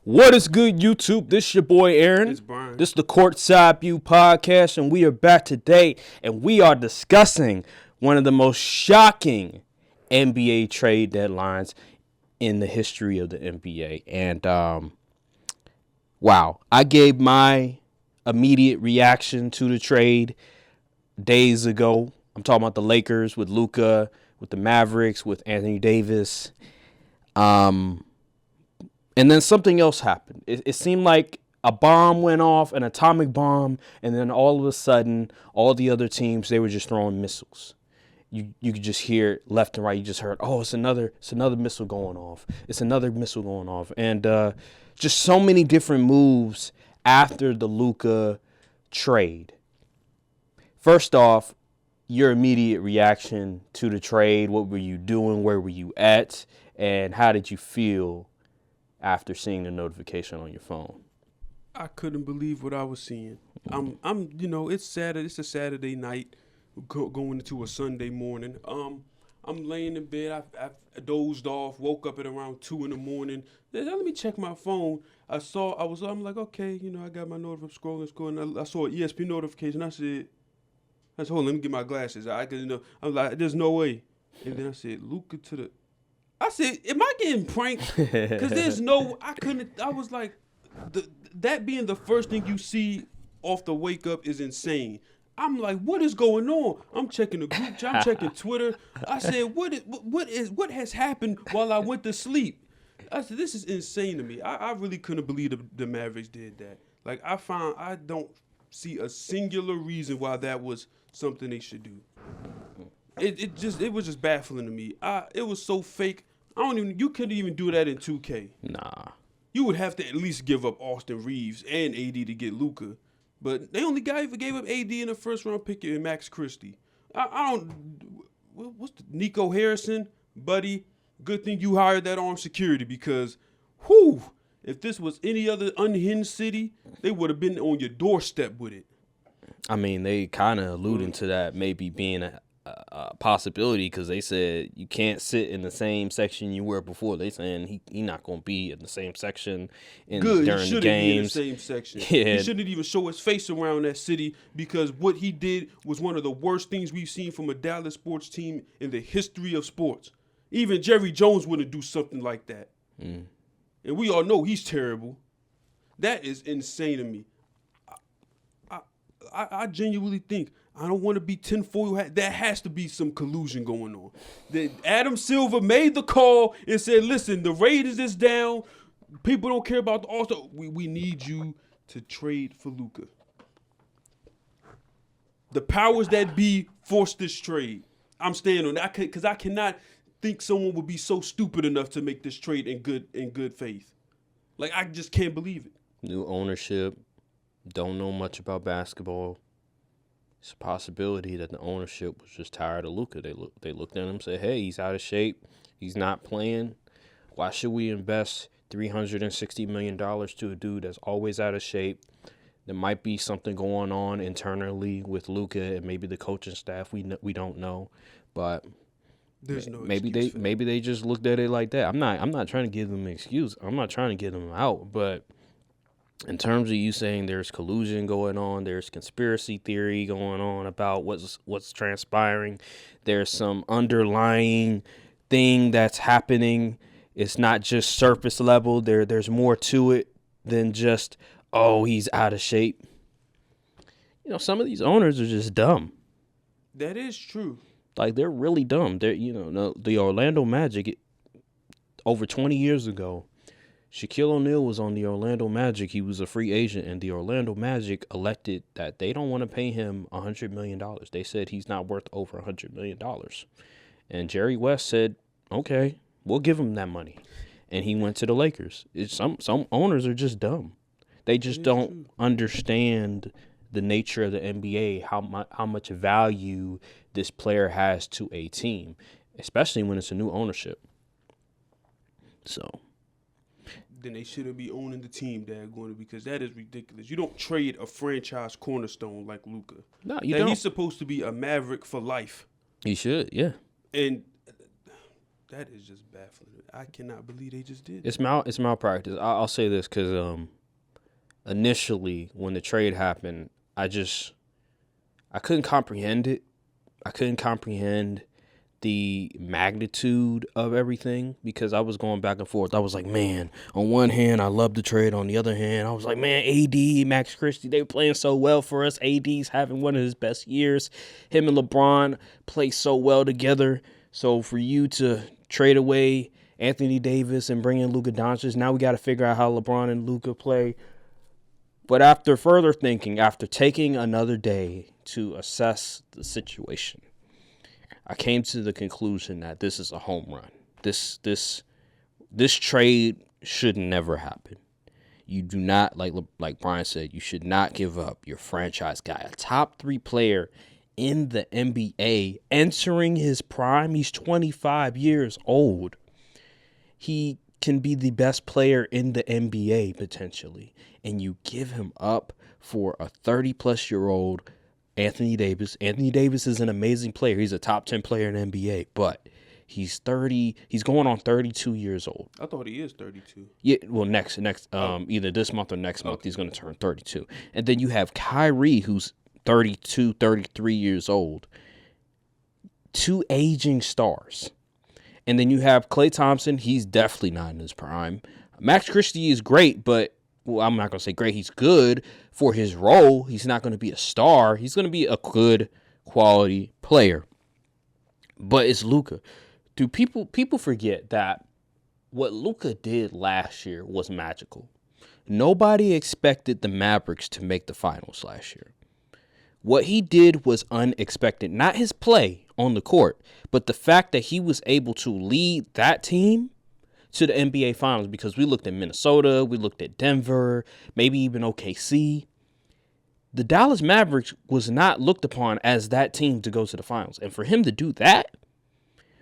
What is good, YouTube? This your boy Aaron. It's Brian. This is the Courtside View Podcast, and we are back today, and we are discussing one of the most shocking NBA trade deadlines in the history of the NBA. And, wow, I gave my immediate reaction to the trade days ago. I'm talking about the Lakers with Luka, with the Mavericks, with Anthony Davis. And then something else happened. It seemed like a bomb went off, an atomic bomb, and then all of a sudden, all the other teams, they were just throwing missiles. You could just hear left and right. You just heard, oh, it's another missile going off. It's another missile going off. And just so many different moves after the Luka trade. First off, your immediate reaction to the trade. What were you doing? Where were you at? And how did you feel after seeing the notification on your phone? I couldn't believe what I was seeing. It's Saturday. It's a Saturday night, going into a Sunday morning. I'm laying in bed. I dozed off. Woke up at around 2 a.m. Let me check my phone. I'm like, okay, I got my notification scrolling. I saw an ESPN notification. I said, hold on, let me get my glasses. I'm like, there's no way. And then I said, Luka to the. I said, am I getting pranked? Because I was like, that being the first thing you see off the wake up is insane. I'm like, what is going on? I'm checking the group chat, I'm checking Twitter. I said, what has happened while I went to sleep? I said, this is insane to me. I really couldn't believe the Mavericks did that. Like, I don't see a singular reason why that was something they should do. It was just baffling to me. It was so fake. You couldn't even do that in 2K. Nah. You would have to at least give up Austin Reeves and AD to get Luka. But they only gave up AD in the first round pick in Max Christie. What's Nico Harrison, buddy? Good thing you hired that armed security because, if this was any other unhinged city, they would have been on your doorstep with it. I mean, they kind of alluding to that maybe being a possibility because they said you can't sit in the same section you were before. They saying he not going to be in the same section during the games. Be in the same section. Yeah. He shouldn't even show his face around that city because what he did was one of the worst things we've seen from a Dallas sports team in the history of sports. Even Jerry Jones wouldn't do something like that. And we all know he's terrible. That is insane to me. I genuinely think I don't want to be tinfoil hat. There has to be some collusion going on. Adam Silver made the call and said, listen, the Raiders is down. People don't care about the All-Star. We need you to trade for Luka. The powers that be forced this trade. I'm staying on that because I cannot think someone would be so stupid enough to make this trade in good faith. Like, I just can't believe it. New ownership. Don't know much about basketball. It's a possibility that the ownership was just tired of Luka. They looked at him and said, hey, he's out of shape. He's not playing. Why should we invest $360 million to a dude that's always out of shape? There might be something going on internally with Luka and maybe the coaching staff. We don't know, but there's no maybe they just looked at it like that. I'm not trying to give them an excuse. I'm not trying to get them out, but in terms of you saying there's collusion going on, there's conspiracy theory going on about what's transpiring, there's some underlying thing that's happening. It's not just surface level. There's more to it than just, oh, he's out of shape. Some of these owners are just dumb. That is true. Like, they're really dumb. The Orlando Magic, over 20 years ago, Shaquille O'Neal was on the Orlando Magic. He was a free agent, and the Orlando Magic elected that they don't want to pay him $100 million. They said he's not worth over $100 million. And Jerry West said, okay, we'll give him that money. And he went to the Lakers. Some owners are just dumb. They just don't understand the nature of the NBA, how much value this player has to a team, especially when it's a new ownership. So then they shouldn't be owning the team, because that is ridiculous. You don't trade a franchise cornerstone like Luka. No, you don't. He's supposed to be a Maverick for life. He should, yeah. And That is just baffling. I cannot believe they just did. It's malpractice. I'll say this because initially when the trade happened, I couldn't comprehend it. I couldn't comprehend the magnitude of everything because I was going back and forth. I was like, man, on one hand, I love the trade. On the other hand, I was like, man, AD, Max Christie, they were playing so well for us. AD's having one of his best years. Him and LeBron play so well together. So for you to trade away Anthony Davis and bring in Luka Doncic, now we got to figure out how LeBron and Luka play. But after further thinking, after taking another day to assess the situation, I came to the conclusion that this is a home run. This trade should never happen. You do not, like Brian said, you should not give up your franchise guy, a top 3 player in the NBA, entering his prime. He's 25 years old. He can be the best player in the NBA potentially, and you give him up for a 30-plus-year-old Anthony Davis. Anthony Davis is an amazing player. He's a top 10 player in the NBA, but he's 30. He's going on 32 years old. I thought he is 32. Yeah, well, next, either this month or next month, he's going to turn 32. And then you have Kyrie, who's 32, 33 years old. 2 aging stars. And then you have Klay Thompson. He's definitely not in his prime. Max Christie is great, but, well, I'm not going to say great. He's good for his role. He's not going to be a star. He's going to be a good quality player. But it's Luka. Do people forget that what Luka did last year was magical? Nobody expected the Mavericks to make the finals last year. What he did was unexpected. Not his play on the court, but the fact that he was able to lead that team to the NBA Finals, because we looked at Minnesota, we looked at Denver, maybe even OKC. The Dallas Mavericks was not looked upon as that team to go to the finals. And for him to do that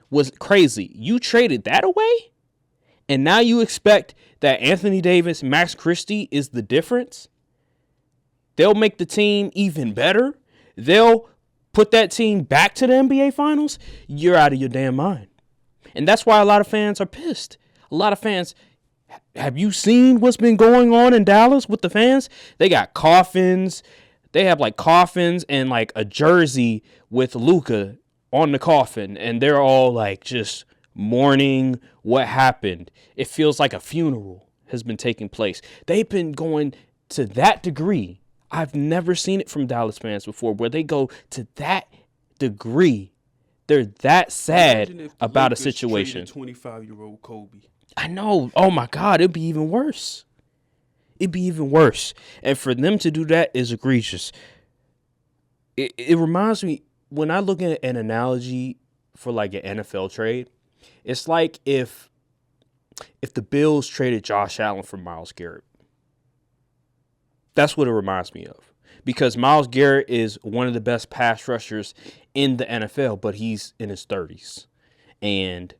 was crazy. You traded that away, and now you expect that Anthony Davis, Max Christie is the difference? They'll make the team even better? They'll put that team back to the NBA Finals? You're out of your damn mind. And that's why a lot of fans are pissed. A lot of fans, have you seen what's been going on in Dallas with the fans? They got coffins. They have like coffins and like a jersey with Luka on the coffin. And they're all like just mourning what happened. It feels like a funeral has been taking place. They've been going to that degree. I've never seen it from Dallas fans before, where they go to that degree. They're that sad about a situation. 25-year-old Kobe. I know. Oh my God, it'd be even worse. It'd be even worse. And for them to do that is egregious. It reminds me, when I look at an analogy for like an NFL trade, it's like if the Bills traded Josh Allen for Myles Garrett. That's what it reminds me of. Because Myles Garrett is one of the best pass rushers in the NFL, but he's in his 30s. And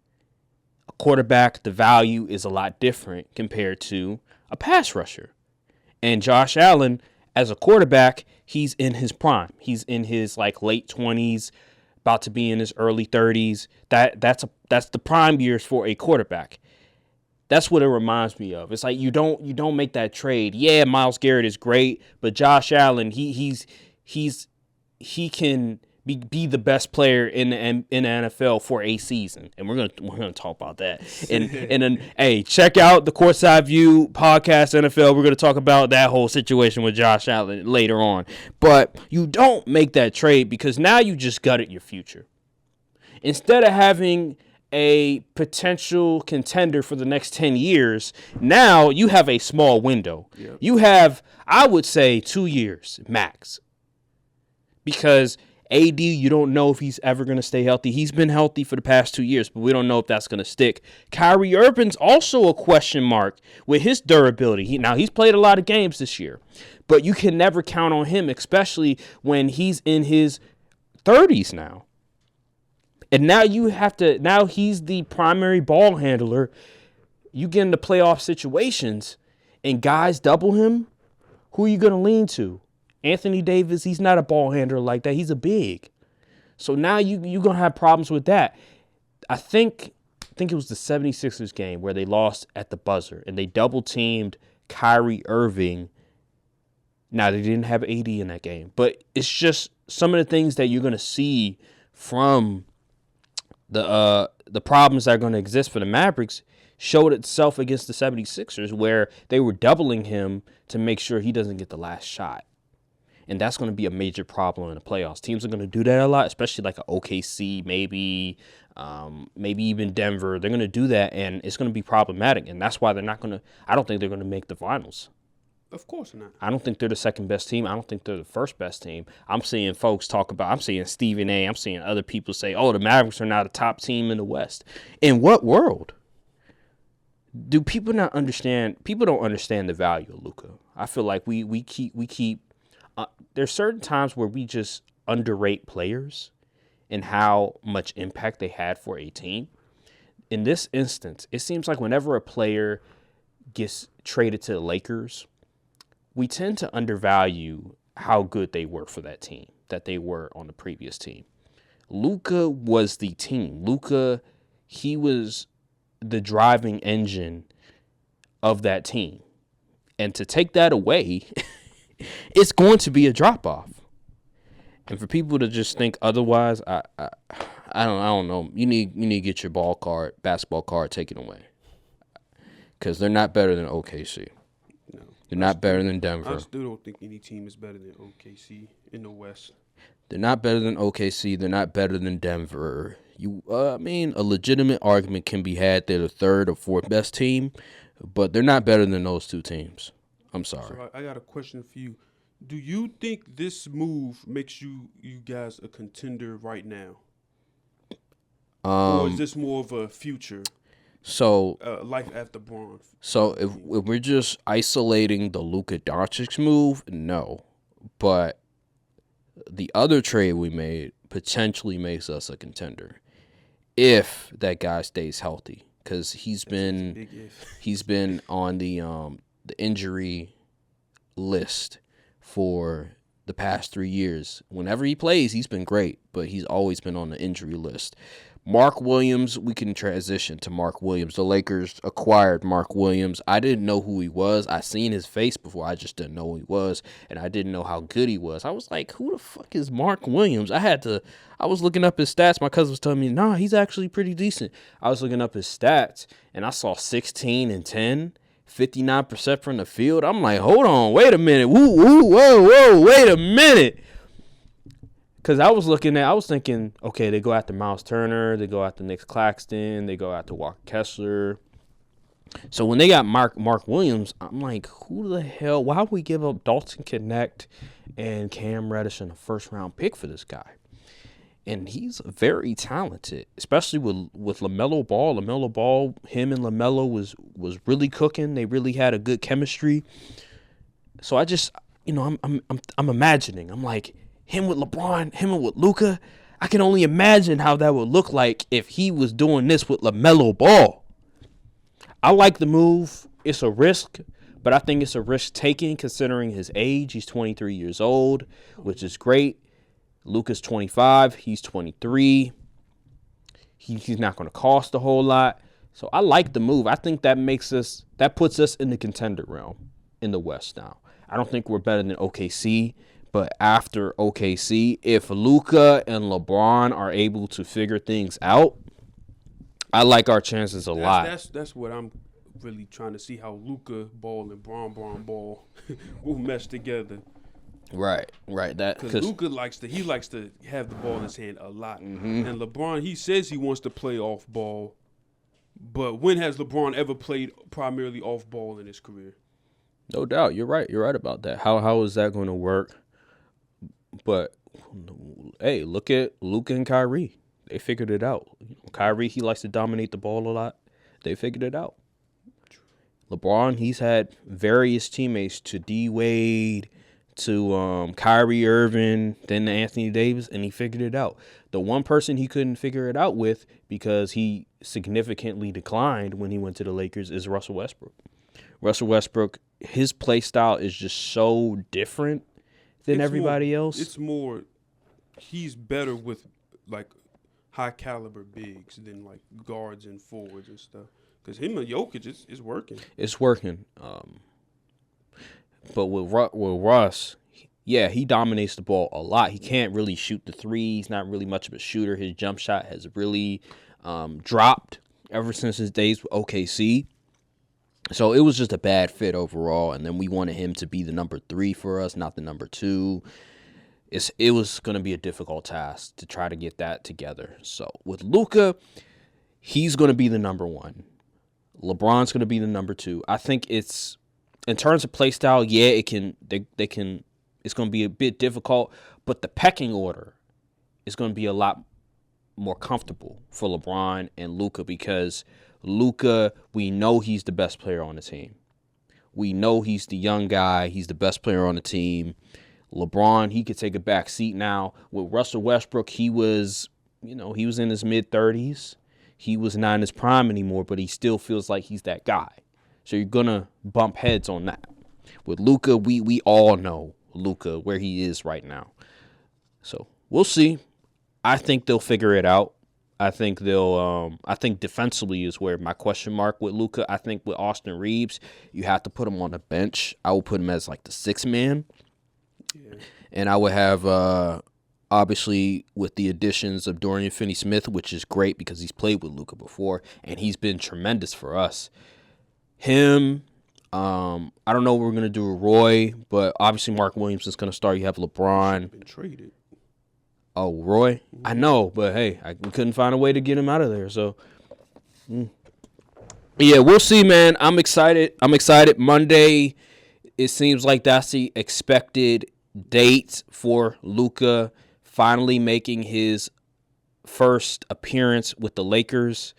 a quarterback, the value is a lot different compared to a pass rusher. And Josh Allen, as a quarterback, he's in his prime. He's in his like late 20s, about to be in his early 30s. That's the prime years for a quarterback. That's what it reminds me of. It's like you don't make that trade. Yeah, Myles Garrett is great, but Josh Allen, he can be the best player in the NFL for a season, and we're gonna talk about that. And then hey, check out the Courtside View Podcast NFL. We're gonna talk about that whole situation with Josh Allen later on. But you don't make that trade because now you just gutted your future. Instead of having a potential contender for the next 10 years, now you have a small window. Yep. You have, I would say, 2 years max. Because AD, you don't know if he's ever going to stay healthy. He's been healthy for the past 2 years, but we don't know if that's going to stick. Kyrie Irving's also a question mark with his durability. He's played a lot of games this year, but you can never count on him, especially when he's in his 30s now. And now now he's the primary ball handler. You get into playoff situations and guys double him. Who are you going to lean to? Anthony Davis, he's not a ball handler like that. He's a big. So now you're going to have problems with that. I think think it was the 76ers game where they lost at the buzzer and they double teamed Kyrie Irving. Now, they didn't have AD in that game, but it's just some of the things that you're going to see from the problems that are going to exist for the Mavericks showed itself against the 76ers, where they were doubling him to make sure he doesn't get the last shot. And that's going to be a major problem in the playoffs. Teams are going to do that a lot, especially like an OKC, maybe even Denver. They're going to do that, and it's going to be problematic. And that's why they're not going to – I don't think they're going to make the finals. Of course not. I don't think they're the second best team. I don't think they're the first best team. I'm seeing folks talk about – I'm seeing Stephen A. I'm seeing other people say, oh, the Mavericks are now the top team in the West. In what world? Do people not understand? People don't understand the value of Luka. I feel like we keep there's certain times where we just underrate players and how much impact they had for a team. In this instance, it seems like whenever a player gets traded to the Lakers, we tend to undervalue how good they were for that team, that they were on the previous team. Luka was the team. Luka, he was the driving engine of that team. And to take that away, it's going to be a drop-off. And for people to just think otherwise, I don't know. You need to get your basketball card taken away. Because they're not better than OKC. No. They're not better than Denver. I still don't think any team is better than OKC in the West. They're not better than OKC. They're not better than Denver. A legitimate argument can be had. They're the third or fourth best team, but they're not better than those two teams. I'm sorry. So I got a question for you. Do you think this move makes you guys a contender right now? Or is this more of a future? So life after Braun. So if we're just isolating the Luka Doncic move, no. But the other trade we made potentially makes us a contender if that guy stays healthy, because he's been on the injury list for the past 3 years. Whenever he plays, he's been great, but he's always been on the injury list. Mark Williams, we can transition to Mark Williams. The Lakers acquired Mark Williams. I didn't know who he was. I seen his face before. I just didn't know who he was, and I didn't know how good he was. I was like, who the fuck is Mark Williams? I was looking up his stats. My cousin was telling me, nah, he's actually pretty decent. I was looking up his stats, and I saw 16 and 10, 59% from the field. I'm like, hold on, wait a minute. Whoa, wait a minute. Because I was thinking, okay, they go after Miles Turner, they go after Nick Claxton, they go after Walker Kessler. So when they got Mark Williams, I'm like, who the hell? Why would we give up Dalton Connect and Cam Reddish in a first-round pick for this guy? And he's very talented, especially with LaMelo Ball. LaMelo Ball, him and LaMelo was really cooking. They really had a good chemistry. So I just, I'm imagining. I'm like, him with LeBron, him with Luka, I can only imagine how that would look like if he was doing this with LaMelo Ball. I like the move. It's a risk, but I think it's a risk taken considering his age. He's 23 years old, which is great. Luka's 25. He's 23. He's not going to cost a whole lot. So I like the move. I think that puts us in the contender realm in the West now. I don't think we're better than OKC. But after OKC, if Luka and LeBron are able to figure things out, I like our chances a lot. That's what I'm really trying to see, how Luka Ball and Bron Ball will mesh together. Right. Because Luka likes to have the ball in his hand a lot, and LeBron, he says he wants to play off ball, but when has LeBron ever played primarily off ball in his career? No doubt, you're right. You're right about that. How is that going to work? But, hey, look at Luka and Kyrie. They figured it out. Kyrie, he likes to dominate the ball a lot. They figured it out. LeBron, he's had various teammates, to D-Wade, to Kyrie Irving, then to Anthony Davis, and he figured it out. The one person he couldn't figure it out with, because he significantly declined when he went to the Lakers, is Russell Westbrook. Russell Westbrook, his play style is just so different than everybody else. It's more, he's better with, like, high caliber bigs than like guards and forwards and stuff. Because him and Jokic is working. It's working. But with Russ, yeah, he dominates the ball a lot. He can't really shoot the three. He's not really much of a shooter. His jump shot has really dropped ever since his days with OKC. So it was just a bad fit overall. And then we wanted him to be the number 3 for us, not the number 2. It was going to be a difficult task to try to get that together. So with Luka, he's going to be the number 1. LeBron's going to be the number 2. I think it's, in terms of play style, yeah, it's going to be a bit difficult, but the pecking order is going to be a lot more comfortable for LeBron and Luka, because Luka, we know he's the best player on the team. We know he's the young guy. He's the best player on the team. LeBron, he could take a back seat now. With Russell Westbrook, he was in his mid-30s. He was not in his prime anymore, but he still feels like he's that guy. So you're going to bump heads on that. With Luka, we all know Luka, where he is right now. So we'll see. I think they'll figure it out. I think I think defensively is where my question mark with Luka. I think with Austin Reeves, you have to put him on the bench. I would put him as like the 6th man. Yeah. And I would have, obviously, with the additions of Dorian Finney-Smith, which is great because he's played with Luka before, and he's been tremendous for us. Him, I don't know what we're going to do with Roy, but obviously Mark Williams is going to start. You have LeBron. Been traded. Oh, Roy? Mm-hmm. I know, but hey, we couldn't find a way to get him out of there. So, yeah, we'll see, man. I'm excited. Monday, it seems like that's the expected date for Luka finally making his first appearance with the Lakers.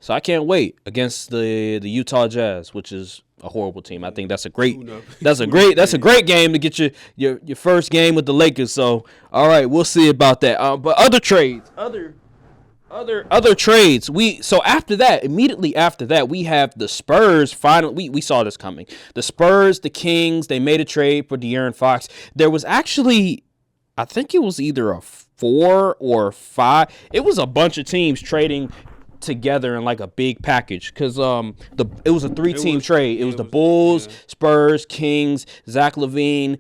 So I can't wait against the Utah Jazz, which is a horrible team. I think that's a great game to get your first game with the Lakers. So all right, we'll see about that. But other trades. So after that, immediately after that, we have the Spurs. Finally, we saw this coming. The Spurs, the Kings, they made a trade for De'Aaron Fox. There was actually, I think it was either a 4 or 5. It was a bunch of teams trading together in like a big package, because it was a 3-team trade. It was the Bulls, Spurs, Kings, Zach LaVine.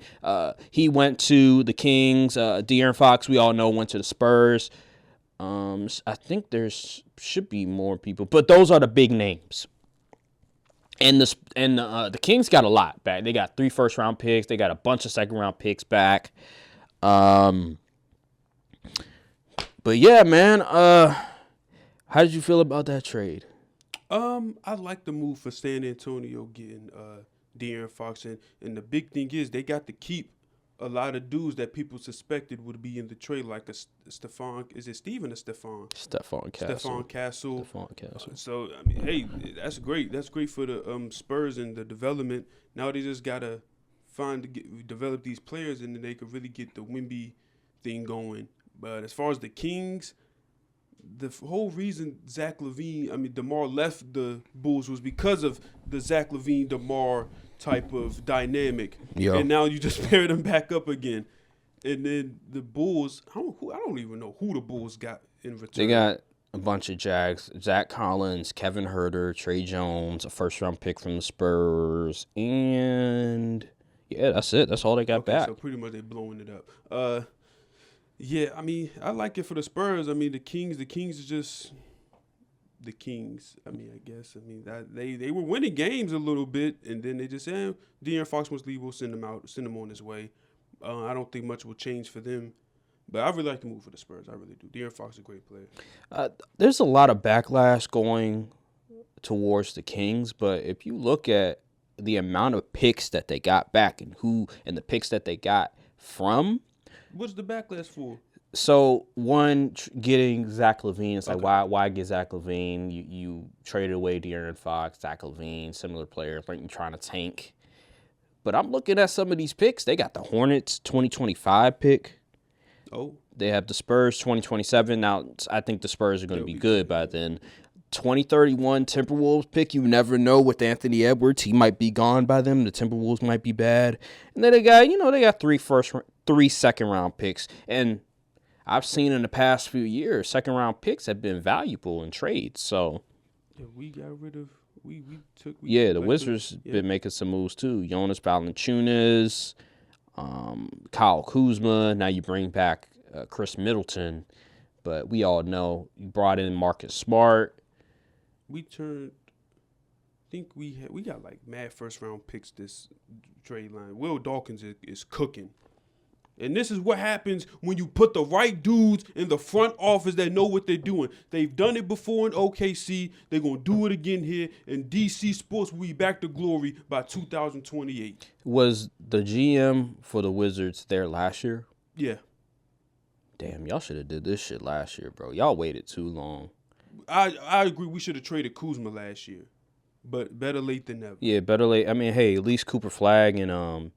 He went to the Kings. De'Aaron Fox, we all know, went to the Spurs. I think should be more people, but those are the big names. And the Kings got a lot back. They got 3 first-round picks. They got a bunch of second-round picks back. But yeah, man. How did you feel about that trade? I like the move for San Antonio getting De'Aaron Fox, and the big thing is they got to keep a lot of dudes that people suspected would be in the trade, like Stephon. Is it Steven or Stephon? Stephon Castle. So I mean, hey, that's great. That's great for the Spurs and the development. Now they just gotta develop these players, and then they could really get the Wemby thing going. But as far as the Kings, the whole reason DeMar left the Bulls was because of the Zach LaVine DeMar type of dynamic. Yep. And now you just pair them back up again. And then the Bulls, I don't even know who the Bulls got in return. They got a bunch of Jags: Zach Collins, Kevin Huerter, Trey Jones, a first-round pick from the Spurs, and yeah, that's it. That's all they got back. So pretty much they're blowing it up. Yeah, I mean, I like it for the Spurs. I mean, the Kings is just the Kings. I mean, I guess. I mean, that they were winning games a little bit, and then they just said, De'Aaron Fox wants to leave, we'll send him out, send him on his way. I don't think much will change for them. But I really like the move for the Spurs. I really do. De'Aaron Fox is a great player. There's a lot of backlash going towards the Kings, but if you look at the amount of picks that they got back and the picks that they got from, what's the backlash for? So one, getting Zach LaVine. It's like, why get Zach LaVine? You traded away De'Aaron Fox, Zach LaVine, similar players. Like, you're trying to tank. But I'm looking at some of these picks. They got the Hornets 2025 pick. Oh. They have the Spurs 2027. Now, I think the Spurs are going to be good by then. 2031 Timberwolves pick. You never know with Anthony Edwards. He might be gone by then. The Timberwolves might be bad. And then they got 3 second round picks. And I've seen in the past few years, second round picks have been valuable in trades. So Yeah, we got rid of we took we yeah, the like Wizards yeah. been making some moves too. Jonas Valanciunas, Kyle Kuzma. Now you bring back Chris Middleton, but we all know you brought in Marcus Smart. We turned. I think we got like mad first round picks this trade line. Will Dawkins is cooking. And this is what happens when you put the right dudes in the front office that know what they're doing. They've done it before in OKC. They're going to do it again here. And DC Sports will be back to glory by 2028. Was the GM for the Wizards there last year? Yeah. Damn, y'all should have did this shit last year, bro. Y'all waited too long. I agree we should have traded Kuzma last year. But better late than never. Yeah, better late. I mean, hey, at least Cooper Flag and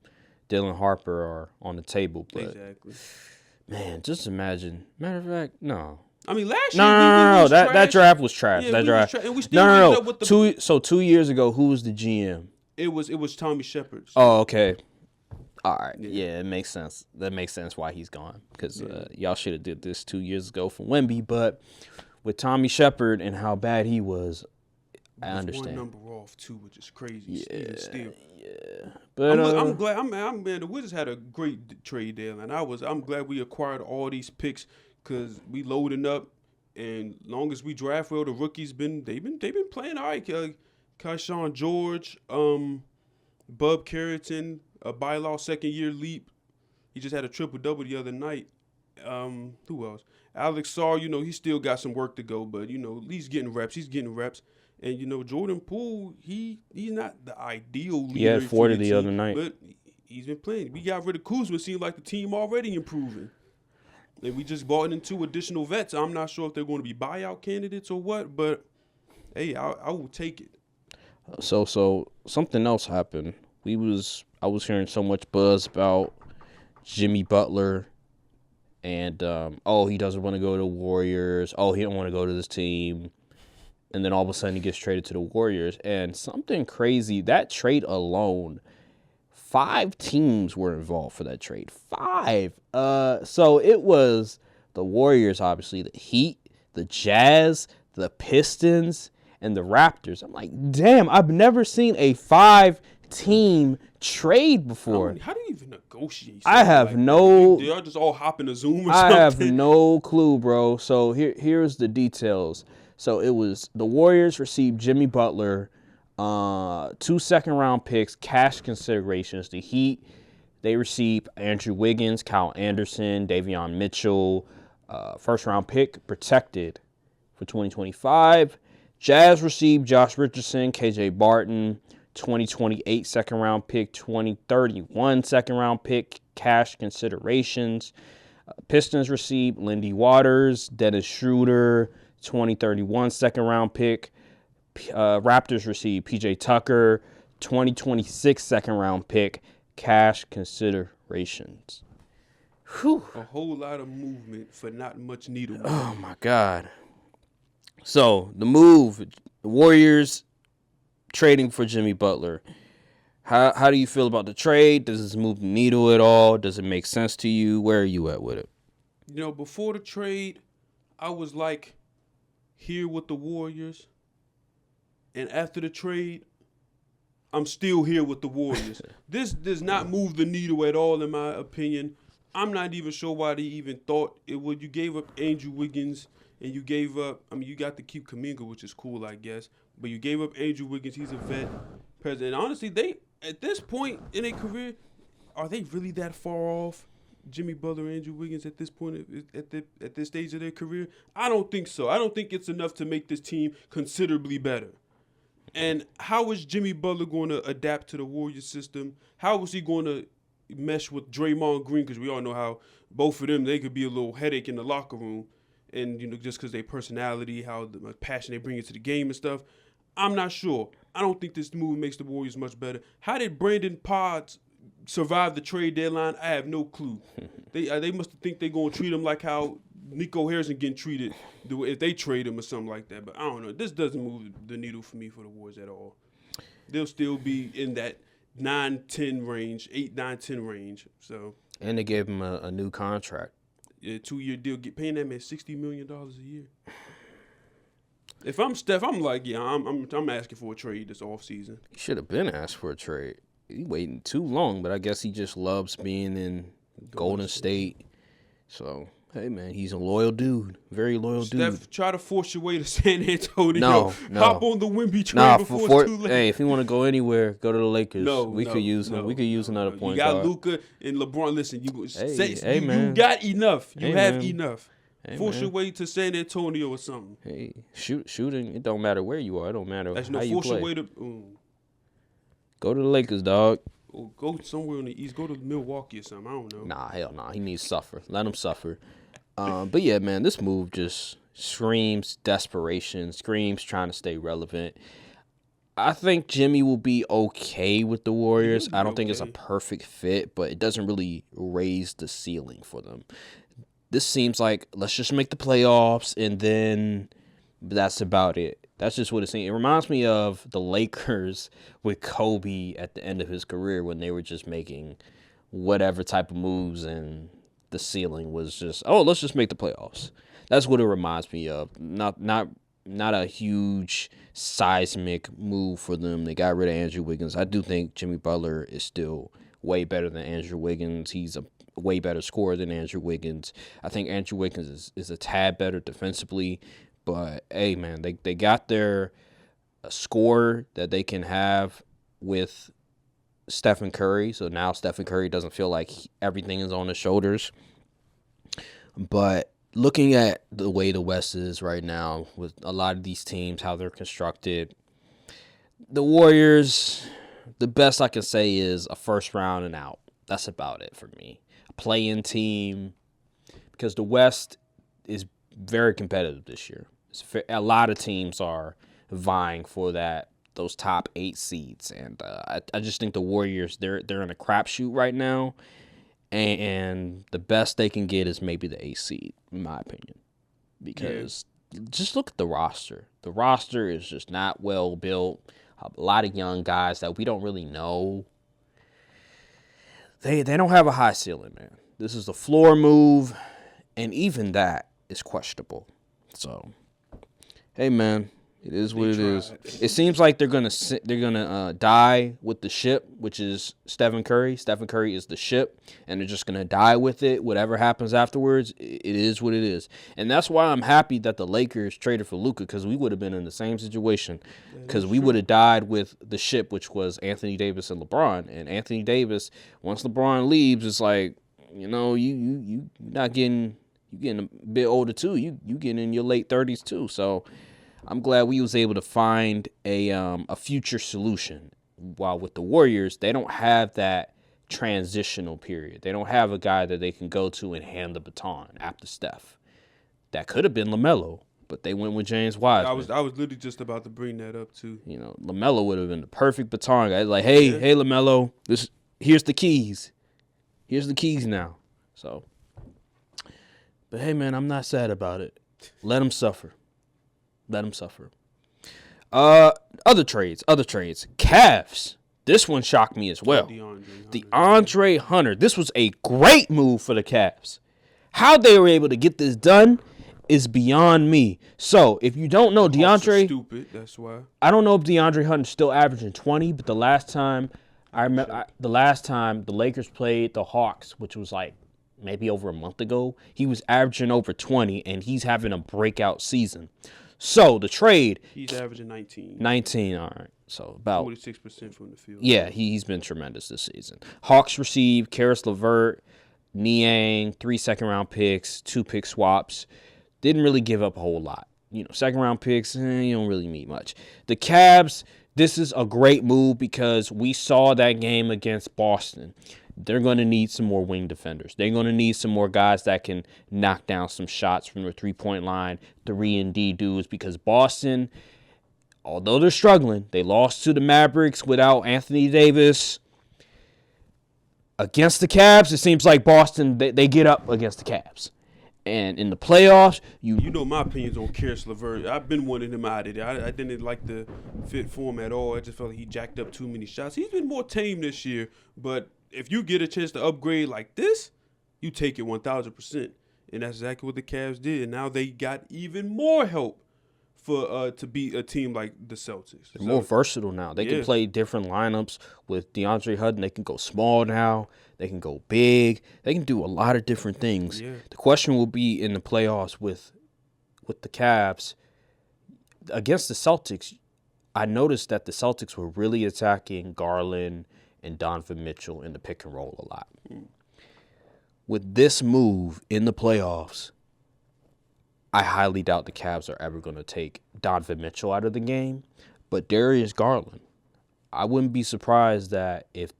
Dylan Harper are on the table. But, exactly. Man, just imagine. Matter of fact, no. I mean, last year, No. That draft was trash. Yeah, that draft. And we still No. With the... 2 years ago, who was the GM? It was Tommy Shepard. So. Oh, okay. All right. Yeah, it makes sense. That makes sense why he's gone. Because y'all should have did this 2 years ago for Wemby. But with Tommy Shepard and how bad he was, I understand. One number off too, which is crazy. Even still. Yeah. But I'm glad. I'm man. The Wizards had a great trade deal, and I'm glad we acquired all these picks because we loading up, and long as we draft well, the rookies they've been playing all right. Keyshawn George, Bub Carrington, a bylaw second year leap. He just had a triple double the other night. Who else? Alex Sarr, he still got some work to go, but he's getting reps. And Jordan Poole, he's not the ideal leader. He had 40 the other night, but he's been playing. We got rid of Kuzma. Seemed like the team already improving. And we just brought in 2 additional vets. I'm not sure if they're going to be buyout candidates or what, but hey, I will take it. So something else happened. I was hearing so much buzz about Jimmy Butler, and he doesn't want to go to the Warriors. He don't want to go to this team. And then all of a sudden he gets traded to the Warriors. And something crazy, that trade alone, 5 teams were involved for that trade. 5. So it was the Warriors, obviously, the Heat, the Jazz, the Pistons, and the Raptors. I'm like, damn, I've never seen a 5-team trade before. How do you even negotiate? I have no... Y'all just all hop in a Zoom or I something? have no clue, bro. So here's the details. So it was the Warriors received Jimmy Butler, 2 second-round picks, cash considerations. The Heat, they received Andrew Wiggins, Kyle Anderson, Davion Mitchell, first-round pick, protected for 2025. Jazz received Josh Richardson, KJ Barton, 2028 second-round pick, 2031 second-round pick, cash considerations. Pistons received Lindy Waters, Dennis Schroeder, 2031 second-round pick. Raptors received PJ Tucker, 2026 second-round pick, cash considerations. Whew. A whole lot of movement for not much needle. Oh, my God. So, the move, the Warriors trading for Jimmy Butler. How do you feel about the trade? Does this move the needle at all? Does it make sense to you? Where are you at with it? Before the trade, I was like, here with the Warriors. And after the trade, I'm still here with the Warriors. This does not move the needle at all, in my opinion. I'm not even sure why they even thought it would. You gave up Andrew Wiggins, and you gave up, you got to keep Kuminga, which is cool, I guess. But you gave up Andrew Wiggins. He's a vet. President. Honestly, at this point in their career, are they really that far off? Jimmy Butler, Andrew Wiggins at this point, at this stage of their career? I don't think so. I don't think it's enough to make this team considerably better. And how is Jimmy Butler going to adapt to the Warriors system? How is he going to mesh with Draymond Green? Because we all know how both of them, they could be a little headache in the locker room. And, just because their personality, how the passion they bring into the game and stuff. I'm not sure. I don't think this move makes the Warriors much better. How did Brandon Potts survive the trade deadline? I have no clue. They must think they're going to treat him like how Nico Harrison getting treated if they trade him or something like that. But I don't know. This doesn't move the needle for me for the Warriors at all. They'll still be in that 9-10 range, 8-9-10 range. So. And they gave him a new contract. Yeah, 2-year deal. Paying that man $60 million a year. If I'm Steph, I'm like, yeah, I'm asking for a trade this offseason. He should have been asked for a trade. He waiting too long, but I guess he just loves being in Golden State. So, hey, man, he's a loyal dude. Very loyal dude. Steph, try to force your way to San Antonio. No. Hop on the Wemby train before it's too late. Hey, if you want to go anywhere, go to the Lakers. We could use him. We could use another point guard. You got Luka and LeBron. Listen, you man. got enough. You have man. enough. Hey, force man. your way to San Antonio or something. Hey, shooting. It don't matter where you are. It don't matter how you force play. Your way to go to the Lakers, dog. Or go somewhere on the East. Go to Milwaukee or something. I don't know. Nah, hell nah. He needs to suffer. Let him suffer. But yeah, man, this move just screams desperation, screams trying to stay relevant. I think Jimmy will be okay with the Warriors. I don't think it's a perfect fit, but it doesn't really raise the ceiling for them. This seems like, let's just make the playoffs, and then that's about it. That's just what it seems. It reminds me of the Lakers with Kobe at the end of his career when they were just making whatever type of moves, and the ceiling was just, let's just make the playoffs. That's what it reminds me of. Not a huge seismic move for them. They got rid of Andrew Wiggins. I do think Jimmy Butler is still way better than Andrew Wiggins. He's a way better scorer than Andrew Wiggins. I think Andrew Wiggins is a tad better defensively. But, hey, man, they got their score that they can have with Stephen Curry. So now Stephen Curry doesn't feel like everything is on his shoulders. But looking at the way the West is right now with a lot of these teams, how they're constructed, the Warriors, the best I can say is a first round and out. That's about it for me. A play-in team, because the West is very competitive this year. A lot of teams are vying for those top 8 seeds, and I just think the Warriors, they're in a crapshoot right now, and the best they can get is maybe the 8th seed, in my opinion, because just look at the roster. The roster is just not well built. A lot of young guys that we don't really know. They don't have a high ceiling, man. This is the floor move, and even that is questionable. So, hey, man, it is what it is. It seems like they're gonna die with the ship, which is Stephen Curry. Stephen Curry is the ship, and they're just gonna die with it. Whatever happens afterwards, it is what it is. And that's why I'm happy that the Lakers traded for Luka, because we would have been in the same situation, because we would have died with the ship, which was Anthony Davis and LeBron. And Anthony Davis, once LeBron leaves, it's like, you not getting. You getting a bit older too. You getting in your late 30s too. So I'm glad we was able to find a future solution. While with the Warriors, they don't have that transitional period. They don't have a guy that they can go to and hand the baton after Steph. That could have been LaMelo, but they went with James Wiseman. I was literally just about to bring that up too. LaMelo would have been the perfect baton guy. Like, hey LaMelo, here's the keys. Here's the keys now. So. But, hey, man, I'm not sad about it. Let him suffer. Other trades. Cavs. This one shocked me as well. DeAndre Hunter. This was a great move for the Cavs. How they were able to get this done is beyond me. So, if you don't know DeAndre, stupid. That's why. I don't know if DeAndre Hunter's still averaging 20, but the last time the Lakers played the Hawks, which was like maybe over a month ago, he was averaging over 20, and he's having a breakout season. So the trade, he's averaging 19. 19, all right. So about 46% from the field. Yeah, he's been tremendous this season. Hawks received Karis LeVert, Niang, 3 second-round picks, 2 pick swaps. Didn't really give up a whole lot. Second-round picks, you don't really need much. The Cavs, this is a great move because we saw that game against Boston. They're going to need some more wing defenders. They're going to need some more guys that can knock down some shots from the three-point line, 3-and-D dudes, because Boston, although they're struggling, they lost to the Mavericks without Anthony Davis. Against the Cavs, it seems like Boston, they get up against the Cavs. And in the playoffs, you know my opinions on Karis LeVert. I've been wanting him out of there. I didn't like the fit for him at all. I just felt like he jacked up too many shots. He's been more tame this year, but if you get a chance to upgrade like this, you take it 1,000%. And that's exactly what the Cavs did. And now they got even more help for to beat a team like the Celtics. They're more versatile now. They can play different lineups with DeAndre Hudson. They can go small now. They can go big. They can do a lot of different things. Yeah. The question will be in the playoffs with the Cavs against the Celtics. I noticed that the Celtics were really attacking Garland and Donovan Mitchell in the pick and roll a lot. With this move in the playoffs, I highly doubt the Cavs are ever going to take Donovan Mitchell out of the game. But Darius Garland, I wouldn't be surprised that if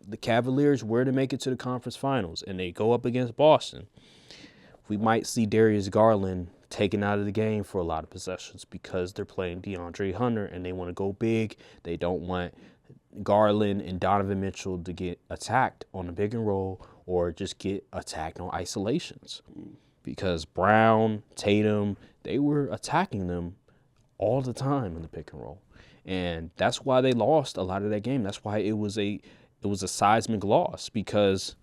the Cavaliers were to make it to the conference finals and they go up against Boston, we might see Darius Garland taken out of the game for a lot of possessions because they're playing DeAndre Hunter and they want to go big. They don't want Garland and Donovan Mitchell to get attacked on the pick and roll or just get attacked on isolations. Because Brown, Tatum, they were attacking them all the time in the pick and roll. And that's why they lost a lot of that game. That's why it was a seismic loss, because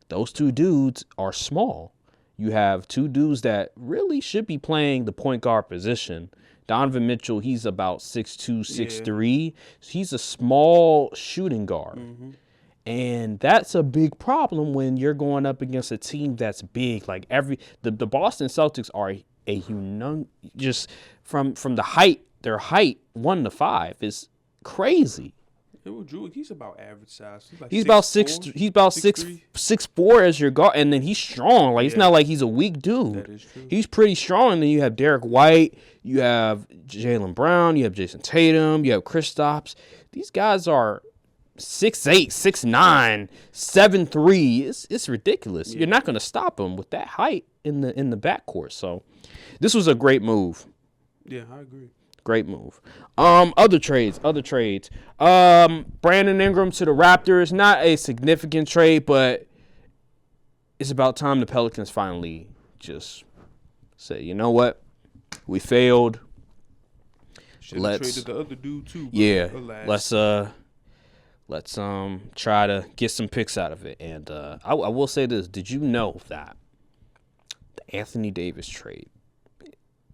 those two dudes are small. You have two dudes that really should be playing the point guard position. Donovan Mitchell, he's about 6'2", 6'3". He's a small shooting guard. Mm-hmm. And that's a big problem when you're going up against a team that's big. Like the Boston Celtics are a just from the height, their height 1 to 5 is crazy. Drew, he's about average size. He's about 6'4" as your guard, and then he's strong. Like it's not like he's a weak dude. That is true. He's pretty strong. And then you have Derek White, you have Jaylen Brown, you have Jason Tatum, you have Kristaps. These guys are 6'8", 6'9", 7'3". It's ridiculous. Yeah. You're not going to stop them with that height in the backcourt. So this was a great move. Yeah, I agree. Great move. Other trades. Brandon Ingram to the Raptors. Not a significant trade, but it's about time the Pelicans finally just say, you know what? We failed. Should have traded the other dude too. Yeah. Let's try to get some picks out of it. And I will say this. Did you know that the Anthony Davis trade,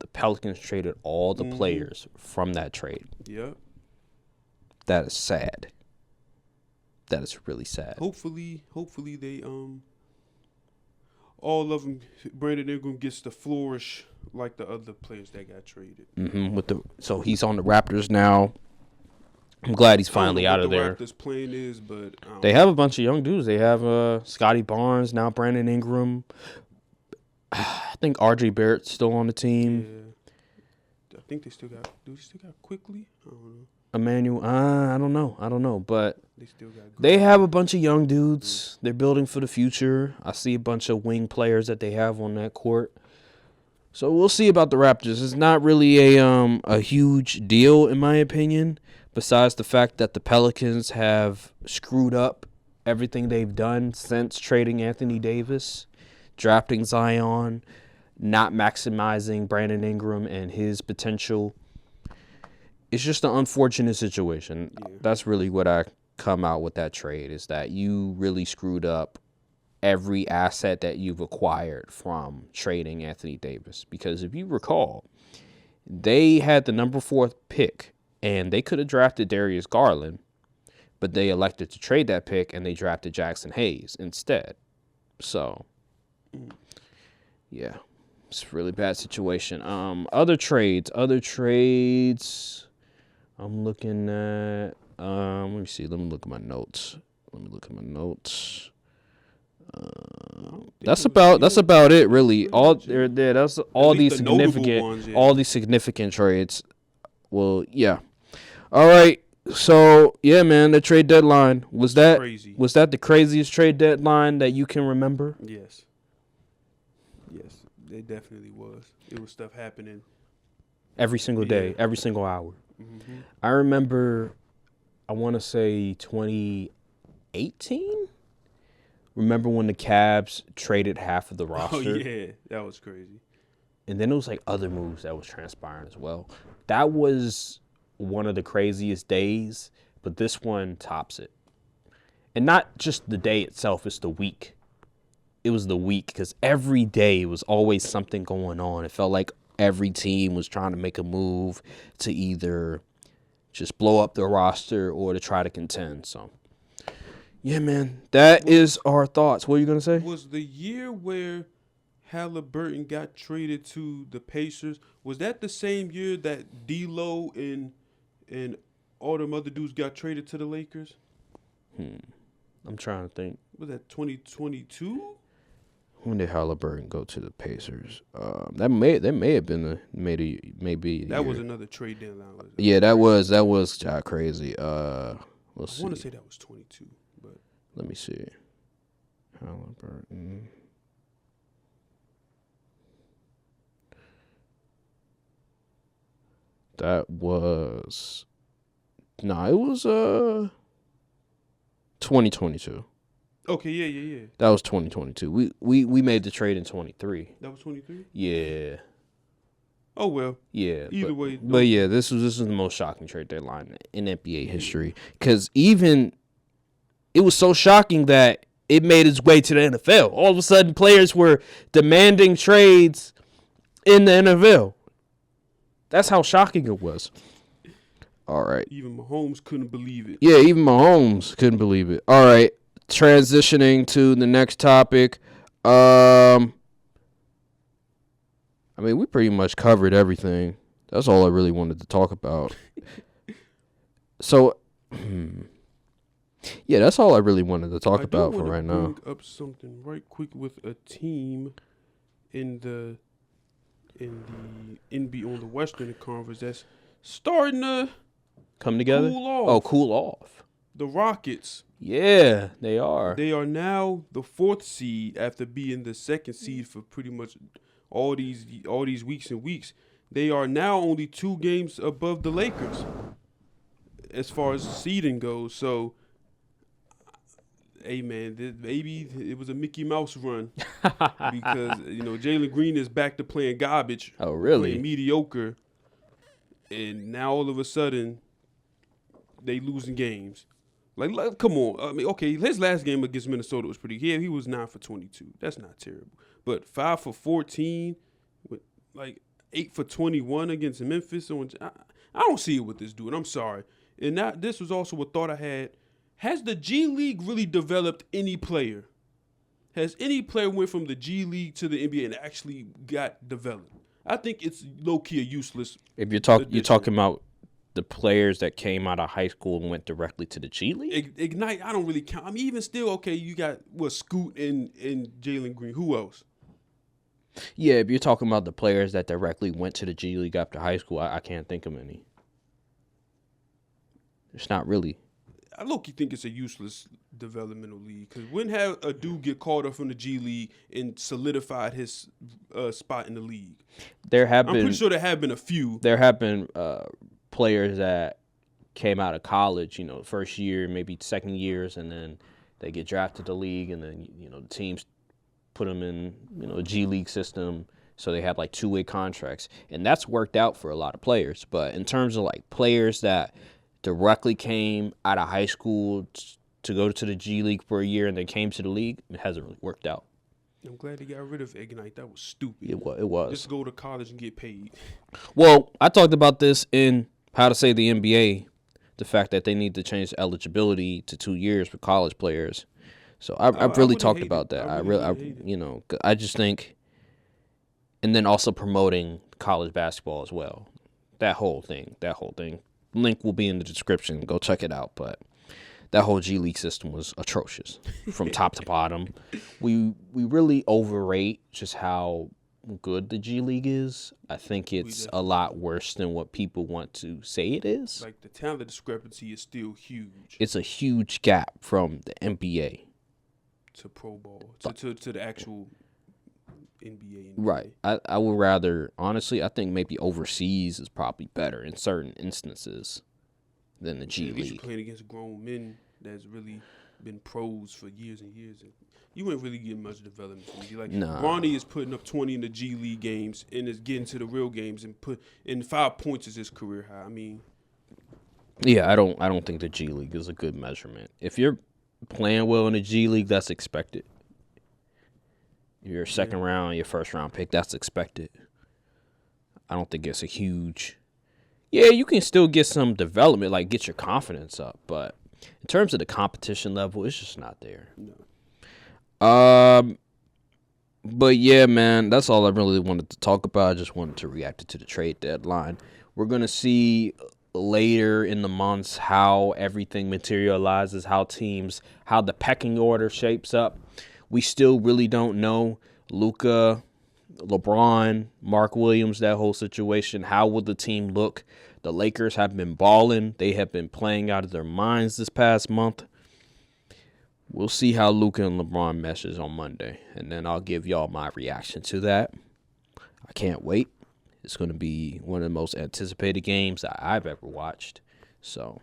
the Pelicans traded all the players from that trade? Yep. That is sad. That is really sad. Hopefully they all of them, Brandon Ingram gets to flourish like the other players that got traded. Mm-hmm. So he's on the Raptors now. I'm glad he's finally out of there. Raptors' plan is, but they have a bunch of young dudes. They have Scotty Barnes, now Brandon Ingram. I think R.J. Barrett's still on the team. Yeah. I think do they still got Quickly? I don't know. Emmanuel, I don't know, but they they have a bunch of young dudes. They're building for the future. I see a bunch of wing players that they have on that court. So we'll see about the Raptors. It's not really a huge deal in my opinion, besides the fact that the Pelicans have screwed up everything they've done since trading Anthony Davis, drafting Zion, not maximizing Brandon Ingram and his potential. It's just an unfortunate situation. Yeah. That's really what I come out with that trade, is that you really screwed up every asset that you've acquired from trading Anthony Davis. Because if you recall, they had the number 4 pick, and they could have drafted Darius Garland, but they elected to trade that pick, and they drafted Jackson Hayes instead. So, yeah, it's a really bad situation. Other trades. I'm looking at. Let me see. Let me look at my notes. That's about it, really. That's all these significant trades. Well, yeah. All right. So yeah, man, the trade deadline was that the craziest trade deadline that you can remember? Yes, it definitely was. It was stuff happening every single day, every single hour. Mm-hmm. I remember, I want to say 2018. Remember when the Cavs traded half of the roster? Oh yeah, that was crazy. And then it was like other moves that was transpiring as well. That was one of the craziest days, but this one tops it. And not just the day itself, it's the week. the week because every day it was always something going on. It felt like every team was trying to make a move to either just blow up their roster or to try to contend. So, yeah, man, that is our thoughts. What are you going to say? Was the year where Halliburton got traded to the Pacers, was that the same year that D'Lo and all them other dudes got traded to the Lakers? I'm trying to think. Was that 2022? When did Halliburton go to the Pacers? That may have been maybe. That was another trade deadline. Yeah, that was crazy. Let's see. I want to say that was 22, but let me see. Halliburton. That was it was 2022. Okay, yeah. That was 2022. We made the trade in 23. That was 23? Yeah. Oh well. Yeah. Either way. But yeah, this was the most shocking trade deadline in NBA history cuz even it was so shocking that it made its way to the NFL. All of a sudden players were demanding trades in the NFL. That's how shocking it was. All right. Even Mahomes couldn't believe it. Yeah, even Mahomes couldn't believe it. All right. Transitioning to the next topic. I mean, we pretty much covered everything. That's all I really wanted to talk about. So, yeah, that's all I really wanted to talk about for right now. I bring up something right quick with a team in the NBA on the Western Conference that's starting to come together. Cool off. Oh, cool off. The Rockets. Yeah, they are. They are now the 4th seed after being the 2nd seed for pretty much all these weeks and weeks. They are now only 2 games above the Lakers as far as seeding goes. So, hey man, maybe it was a Mickey Mouse run because Jalen Green is back to playing garbage. Oh, really? Playing mediocre, and now all of a sudden they losing games. Like, come on. I mean, okay, his last game against Minnesota was pretty. Yeah, he was 9 for 22. That's not terrible. But 5 for 14, with 8 for 21 against Memphis. I don't see it with this dude. I'm sorry. And this was also a thought I had. Has the G League really developed any player? Has any player went from the G League to the NBA and actually got developed? I think it's low-key a useless. If you're talking about the players that came out of high school and went directly to the G League? Ignite, I don't really count. I mean, even still, okay, you got, Scoot and Jalen Green. Who else? Yeah, if you're talking about the players that directly went to the G League after high school, I can't think of any. It's not really. I low-key think it's a useless developmental league because when have a dude get called up from the G League and solidified his spot in the league? I'm pretty sure there have been a few. There have been players that came out of college, first year, maybe second years, and then they get drafted to the league, and then the teams put them in a G League system, so they have 2-way contracts, and that's worked out for a lot of players. But in terms of players that directly came out of high school to go to the G League for a year and then came to the league, it hasn't really worked out. I'm glad they got rid of Ignite. That was stupid. It was. Just go to college and get paid. Well, I talked about this in How to Save the NBA, the fact that they need to change eligibility to 2 years for college players. So I've really talked about that. I just think, and then also promoting college basketball as well. That whole thing. Link will be in the description. Go check it out. But that whole G League system was atrocious from top to bottom. We really overrate just how good the G League is. I think it's a lot worse than what people want to say it is. The talent discrepancy is still huge. It's a huge gap from the NBA to pro ball to the actual NBA. Right. I would rather, honestly, I think maybe overseas is probably better in certain instances than the G League. You're playing against grown men that's really been pros for years and years. And you ain't really getting much development from you. Bronny is putting up 20 in the G League games and is getting to the real games and put in 5 points is his career high. I mean, yeah, I don't think the G League is a good measurement. If you're playing well in the G League, that's expected. your second round, your first round pick. That's expected. I don't think it's a huge. Yeah, you can still get some development, like get your confidence up, but in terms of the competition level, it's just not there. No. But yeah, man, that's all I really wanted to talk about. I just wanted to react to the trade deadline. We're gonna see later in the months how everything materializes, how the pecking order shapes up. We still really don't know. Luka, LeBron, Mark Williams, that whole situation. How will the team look? The Lakers have been balling. They have been playing out of their minds this past month. We'll see how Luka and LeBron meshes on Monday, and then I'll give y'all my reaction to that. I can't wait. It's going to be one of the most anticipated games that I've ever watched. So,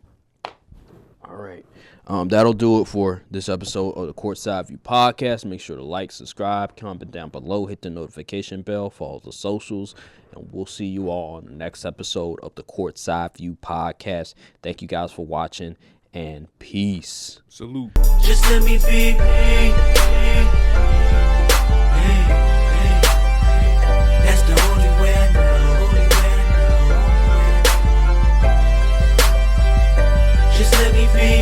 all right. That'll do it for this episode of the Courtside View Podcast. Make sure to like, subscribe, comment down below, hit the notification bell, follow the socials, and we'll see you all on the next episode of the Courtside View Podcast. Thank you guys for watching, and peace. Salute. Just let me be me.